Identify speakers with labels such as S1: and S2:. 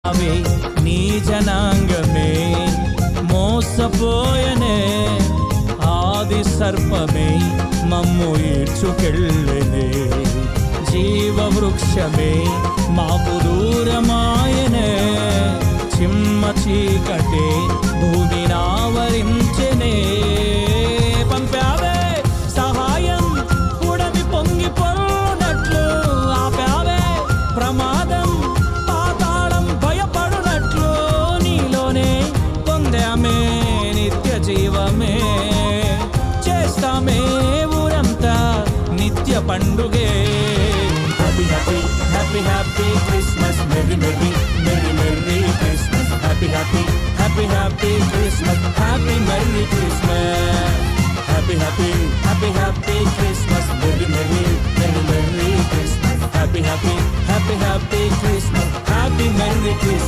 S1: అవే నీ జనాంగమే మోసపోయనే ఆది సర్పమే మమ్ము ఈడ్చుకెళ్ళనే జీవవృక్షమే మాకు దూరమాయనే చిమ్మ చీకటే భూమిని ఆవరించెనే పంపావే సహాయం పుడమి పొంగి పొర్లునట్లు ఆపావే ప్రమాదం పాతాళం భయపడునట్లు నీలోనే పొందామే నిత్య జీవమే చేస్తామే ఊరంతా నిత్య పండుగే happy happy happy happy Christmas merry merry merry merry Christmas happy happy happy happy Christmas happy merry Christmas happy happy happy happy Christmas merry merry merry merry Christmas happy happy happy happy Christmas happy merry Christmas